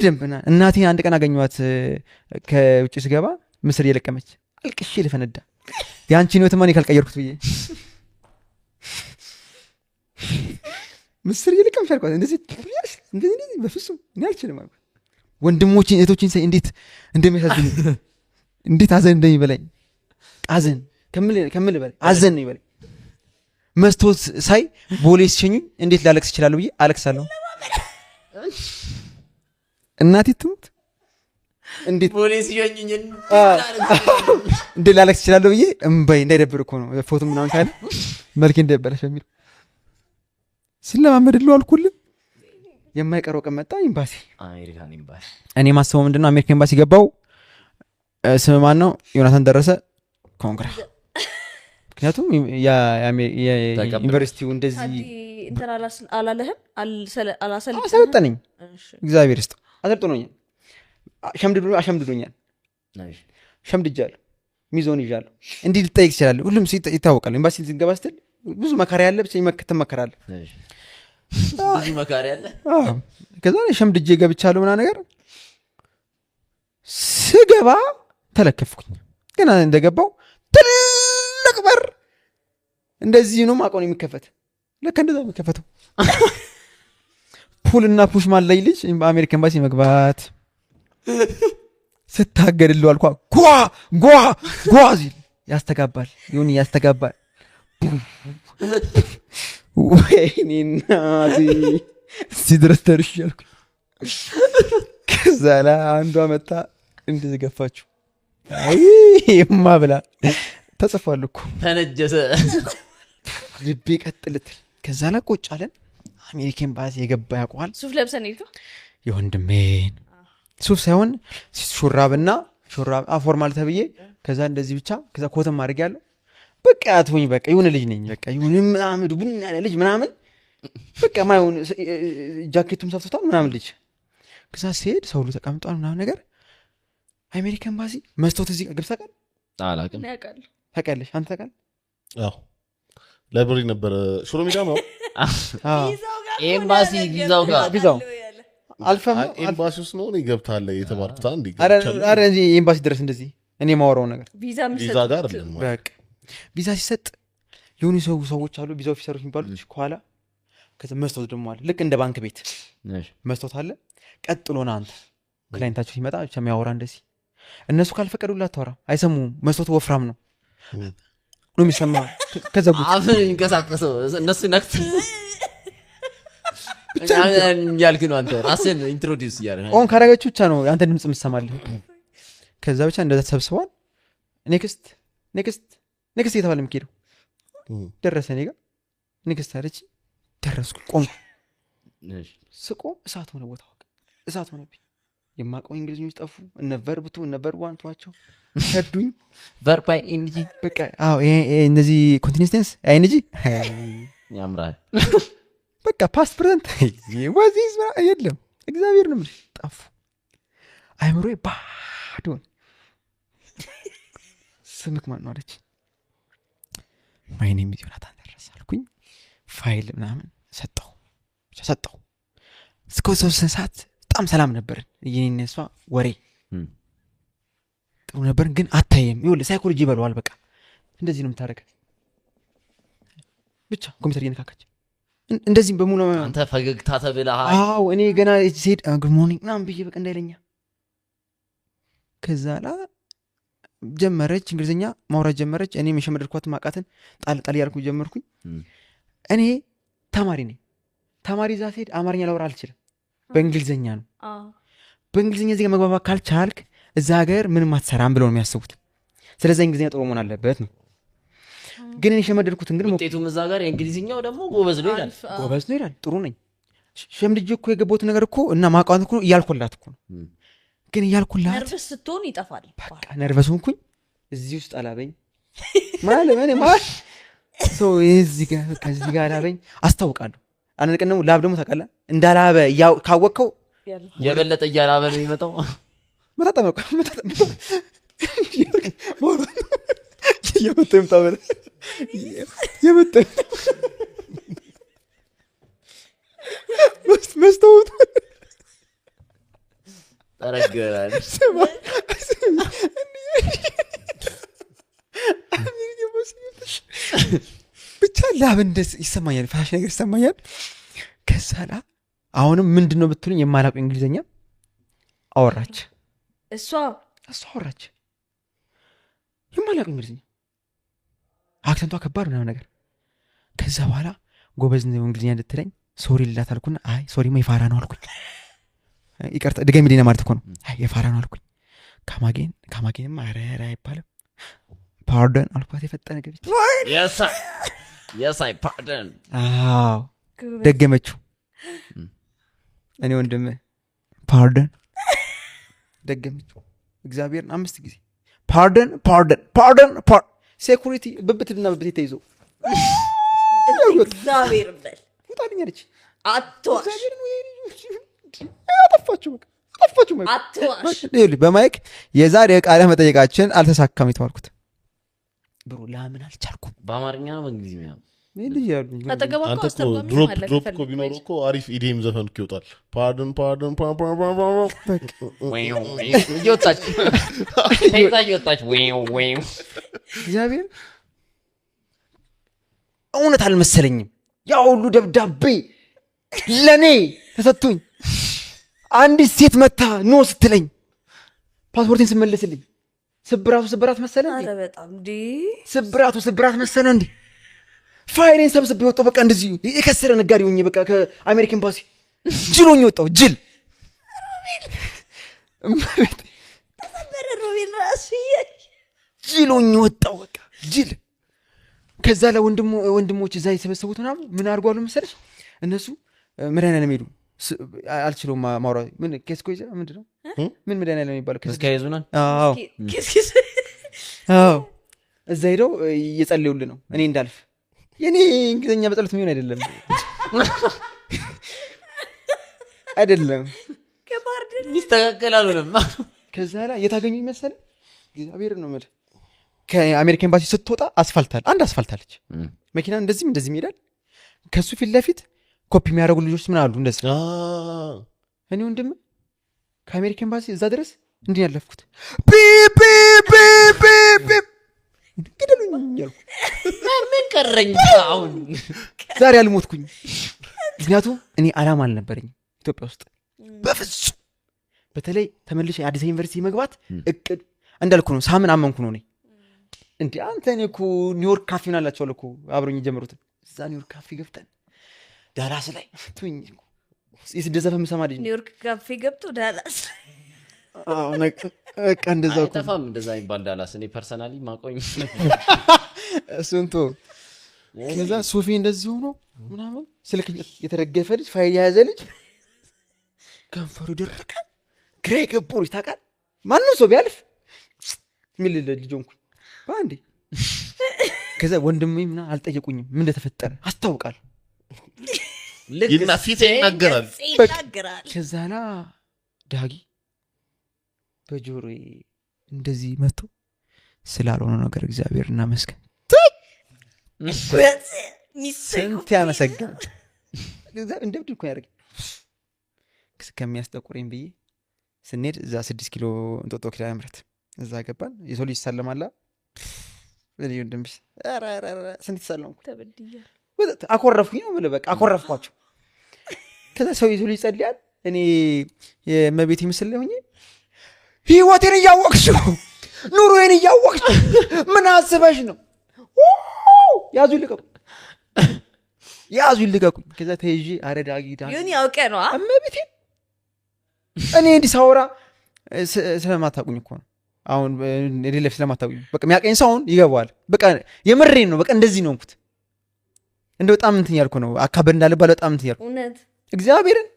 በደንብ እናቴ አንድ ቀን አገኘኋት ከውጭ ስገባ ምስር እየለቀመች አልቅሼ ልፈነዳ ያንቺን ህይወትማ እኔ ካልቀየርኩት ብዬ ምስር እየለቀመች አልኳት እንደዚህ በፍጹም እኔ አልችልም አልኳት ወንድሞችን እህቶችን ሳይ እንዴት እንደሚያሳዝኝ እንዴት አዘን እንደሚበላኝ አዘን ከምል በላይ አዘን ነው ይበላኝ መስቶት ሳይ ቦሌ ሲሸኙኝ እንዴት ላለቅስ እችላለሁ ብዬ አለቅሳለሁ እናቴ ትሙት እንዴት ቦሌ ሲሸኙኝ እንዴት ላለቅስ እችላለሁ ብዬ እምባይ እንዳይደብር እኮ ነው ፎቶ ምናምን ካለ መልኬ እንዳይበላሽ በሚል ስለማመድለው አልኩልህ የማይቀረው ቀን መጣ ኤምባሲ አሜሪካን ኤምባሲ እኔ ማስበው ምንድነው አሜሪካ ኤምባሲ ገባው ስም ማን ነው ዮናታን ደረሰ ኮንግራ ምክንያቱም የዩኒቨርሲቲው እንደዚህ እንትን አላለህም አሰለጠነኝ እግዚአብሔር ይስጥ አሰልጥኖኛል አሸምድዶኛል ሸምድጃለሁ ሚዞን ይዣለሁ እንዲህ ልጠይቅ ይችላል ሁሉም ይታወቃል ኤምባሲ ሲገባ ስትል ብዙ መካሪ ያለ ብቻ ትመከራለህ ብዙ መካሪ ያለ ከዛ ሸምድጄ ገብቻለሁ ምናምን ነገር ስገባ ተለከፍኩኝ ገና እንደገባው ትልቅ በር እንደዚህ ነው ማቆን የሚከፈት ለካ እንደዛ የሚከፈተው ፑልና ፑሽ ማለይ ልጅ በአሜሪካ ኤምባሲ መግባት ስታገድለው አልኳ ጓ ሲል ያስተጋባል ይሁን ያስተጋባል ወይኔ እናቴ ሲድረስ ተርሻልኩ ከዛ ላይ አንዷ መጣ እንደዚህ ገፋችሁ አይ የማ ብላ ተጽፏል እኮ ተነጀሰ ልቤ ቀጥልት ከዛ ላይ ቁጭ አለን አሜሪካ ኤምባሲ የገባ ያውቀዋል ሱፍ ለብሰን ሄድኩ የወንድሜን ሱፍ ሳይሆን ሹራብና ሹራብ ፎርማል ተብዬ ከዛ እንደዚህ ብቻ ከዛ ኮተም ማድረግ ያለው በቃ አትሆኝ በቃ የሆነ ልጅ ነኝ በቃ የሆነ ምናምን ቡን ያለ ልጅ ምናምን በቃ ማይሆን ጃኬቱም ሰፍቶታል ምናምን ልጅ ከዛ ሲሄድ ሰው ሁሉ ተቀምጧል ምናምን ነገር አሜሪካ ኤምባሲ መስቶት እዚህ ገብታ ቃል አላውቅም ታውቂያለሽ አንተ ታውቃለህ አዎ ላይብረሪ ነበር ሽሮ ሜዳ ነው ኤምባሲ ቪዛው አልፈም ኤምባሲ ውስጥ ነው ገብታለ የተባልኩት አንዴ አረ እዚህ ኤምባሲ ድረስ እንደዚህ እኔ ማወራው ነገር ቪዛ ጋር አይደለም በቃ ቪዛ ሲሰጥ የሆኑ ሰዎች አሉ ቪዛ ኦፊሰሮች የሚባሉት ከኋላ ከዛ መስቶት ደግሞ አለ ልክ እንደ ባንክ ቤት መስቶት አለ ቀጥሎና አንተ ክላይንታቸው ሲመጣ ብቻ የሚያወራ እንደዚህ እነሱ ካልፈቀዱላት አታወራ አይሰሙም መስቶት ወፍራም ነው ነው የሚሰማ ከዛ ጉድ አፍን ይንቀሳቀሰው እነሱ ነክት ያልክ ነው አንተ ራስን ኢንትሮዲዩስ ያደረገ ኦን ካረጋችሁ ብቻ ነው አንተ ድምጽ የምትሰማልህ ከዛ ብቻ እንደዛ ተሰብስበዋል ኔክስት እየተባለ የሚሄደው ደረሰ እኔ ጋር ኔክስት አለች ደረስኩ ቆምኩ ስቆም እሳት ሆነ ቦታው እሳት ሆነብኝ የማውቀው እንግሊዝኞች ጠፉ እነ ቨርብ እነ ቨርብ ዋንቷቸው ሸዱኝ ቨርብ አይ ኤንጂ በቃ አዎ እነዚህ ኮንቲኒየንስ አይንጂ ያምራል በቃ ፓስት ፕሬዘንት ወዚስ የለም እግዚአብሔር ነው ጠፉ አይምሮዬ ባዶ ስምክ ማን ነው አለች ማይኔም ዮናታን ደረሰ አልኩኝ ፋይል ምናምን ሰጠው እስከ 3 ሰዓት በጣም ሰላም ነበርን እየኔና እሷ ወሬ ጥሩ ነበር ግን አታየም ይኸውልህ ሳይኮሎጂ ይበለዋል በቃ እንደዚህ ነው የምታደርገው ብቻ ኮምፒውተር እየነካካች እንደዚህ በሙሉ አንተ ፈገግታ ተብለህ አዎ እኔ ገና ዜድ ጉድ ሞርኒንግ ምናምን ብዬ በቃ እንዳይለኛ ከዛ ላ ጀመረች እንግሊዝኛ ማውራት ጀመረች እኔ መሸመደድኳት ማቃተን ጣል ያልኩ ጀመርኩኝ እኔ ተማሪ ነኝ ተማሪ እዛ ስሄድ አማርኛ ላወራ አልችልም በእንግሊዝኛ ነው በእንግሊዝኛ እዚህ መግባባት ካልቻልክ እዛ ሀገር ምንም አትሰራም ብለው ነው የሚያስቡት ስለዚህ እንግሊዝኛ ጥሩ መሆን አለበት ነው ግን እኔ ሸመደድኩት እንግዲህ ውጤቱም እዛ ጋር የእንግሊዝኛው ደግሞ ጎበዝ ነው ይላል ጥሩ ነኝ ሸምድጄ እኮ የገባሁት ነገር እኮ እና ማቋንት እኮ እያልኩላት እኮ ነው ግን እያልኩላት ነርቨስ ስትሆን ይጠፋል በቃ ነርቨስ ሆንኩኝ እዚህ ውስጥ አላበኝ ማለት ሰው እዚህ ጋር አላበኝ አስታውቃለሁ አንድ ቀን ላብ ደግሞ ታውቃለህ እንዳላበ ካወቅከው የበለጠ እያላበ ነው የሚመጣው መጣጣመቀ የመጣም ታበለ መስታወት ተረገራል ብቻ ላብን ደስ ይሰማኛል፣ ፋሽ ነገር ይሰማኛል። ከዛላ አሁንም ምንድነው ብትሉኝ የማላውቀው እንግሊዘኛ አወራች። እሷ አወራች የማላውቀው እንግሊዘኛ አክሰንቷ ከባድ ነው ነገር። ከዛ በኋላ ጎበዝ ነው እንግሊዘኛ እንድትለኝ ሶሪ ልላት አልኩና አይ ሶሪማ የፋራ ነው አልኩኝ። ይቅርታ ድጋሚ ሊና ማለት እኮ ነው። አይ የፋራ ነው አልኩኝ። ካማጌንም አረራ አይባልም ፓርደን አልኳት። የፈጠነ ገብች yes I pardon አዎ ደገመችው። እኔ ወንድም ፓርደን ደገመችው። እግዚአብሔርን 5 ጊዜ ፓርደን ሴኩሪቲ ብብትና ብብቴ ተይዞ እግዚአብሔር በል ታድኛለች። አትዋሽ አትዋሽ። በማይክ የዛሬ ቃለ መጠየቃችን አልተሳካም የተባልኩት ብሩ ላምን አልቻልኩም። በአማርኛ ነው በእንግሊዝኛ ነው ልጅ ያሉ አንተ እኮ ድሮፕ እኮ ቢኖር እኮ አሪፍ ኢዲኤም ዘፈን እኮ ይወጣል። ፓርደን እግዚአብሔር እውነት አልመሰለኝም። ያ ሁሉ ደብዳቤ ለእኔ ተሰጥቶኝ አንዲት ሴት መታ ኖ ስትለኝ ፓስፖርቴን ስመልስልኝ ስብራት መሰለ እንዴ? አረ በጣም እንዴ ስብራት መሰለ እንዴ? ፋይሌን ሰብስቤ ወጣሁ። በቃ እንደዚህ የከሰረ ነጋዴ ሆኜ በቃ ከአሜሪካ ኤምባሲ ጅል ሆኜ ወጣሁ። ጅል ሆኜ ወጣሁ። በቃ ጅል። ከዛ ለወንድሞች እዛ የሰበሰቡት ምን አድርጓሉ መሰለሽ? እነሱ መድኃኒዓለም ሄዱ። አልችለውም ማውራት። ምን ኬስኮ ይዘ ምንድን ነው ምን መድኃኒዓለም የሚባለው ከስካይዙናል። አዎ እዛ ሄደው እየጸለዩልን ነው እኔ እንዳልፍ። የኔ እንግሊዝኛ በጸሎት የሚሆን አይደለም ይስተካከላሉ። ከዛ ላይ የታገኙ ይመስል እግዚአብሔር ነው ማለት ከአሜሪካ ኤምባሲ ስትወጣ አንድ አስፋልት አለች። መኪና እንደዚህም ይሄዳል። ከሱ ፊት ለፊት ኮፒ የሚያደርጉ ልጆች ምን አሉ እንደዚህ። እኔ ወንድም ከአሜሪካ ኤምባሲ እዛ ድረስ እንዲህ ያለፍኩት ግደሉኝ እያልኩ ምን ቀረኝ አሁን ዛሬ አልሞትኩኝ። ምክንያቱም እኔ አላማ አልነበረኝም ኢትዮጵያ ውስጥ በፍጹም። በተለይ ተመልሼ አዲስ ዩኒቨርሲቲ መግባት እቅድ እንዳልኩ ነው። ሳምን አመንኩ ነው ነኝ እንዴ አንተ። እኔ እኮ ኒውዮርክ ካፌ ናላቸው እኮ አብሮኝ የጀመሩትን እዛ ኒውዮርክ ካፌ ገብተን ዳላስ ላይ ትውኝ የስደት ዘፈን የምሰማ ልጅ ኒውዮርክ ካፌ ገብቶ ዳላስ በቃ እንደዛ እኮ አይጠፋም እንደዛ የሚባል ዳላስ። እኔ ፐርሰናሊ ማቆኝ እሱንቶ ከዛ ሶፊ እንደዚህ ሆኖ ምናምን ስልክ የተረገፈ ልጅ ፋይል የያዘ ልጅ ከንፈሩ ደረቀ ግራ የገባው ልጅ ታውቃለህ። ማንም ሰው ቢያልፍ ሚል ልጅ ሆንኩኝ በአንዴ። ከዛ ወንድሜ ምናምን አልጠየቁኝም ምን እንደተፈጠረ አስታውቃለሁ። ይና ፊት ይናገራል። ከዛላ ዳጊ በጆሮዬ እንደዚህ መጥቶ ስላልሆነ ነገር እግዚአብሔር እናመስገን ስንት ያመሰግናል። እንደ ብድል እኮ ያደርግ ከሚያስጠቁረኝ ብዬ ስንሄድ እዛ 6 ኪሎ እንጦጦ ኪዳነ ምሕረት እዛ ገባን። የሰው ልጅ ይሳለማላ ስንት ይሳለምኩ አኮረፍኩኝ ነው የምልህ። በቃ አኮረፍኳቸው። ከዛ ሰው የሰው ልጅ ይጸልያል። እኔ የእመቤቴ ምስል ላይ ሆኜ ህይወቴን እያወቅሽው ኑሮዬን እያወቅሽው ምን አስበሽ ነው? ያዙ ይልቀቁኝ። ከዛ ተይዤ አረ ዳጊ ይሁን ያውቀ ነው እመቤቴን። እኔ እንዲህ ሳወራ ስለማታውቁኝ እኮ ነው። አሁን ሌላ ስለማታውቁኝ በቃ የሚያውቀኝ ሰው አሁን ይገባዋል። በቃ የምሬን ነው። በቃ እንደዚህ ነው እንኩት እንደ በጣም እንትን ያልኩ ነው። አካበድ እንዳለባለ በጣም እንትን ያልኩ እውነት እግዚአብሔርን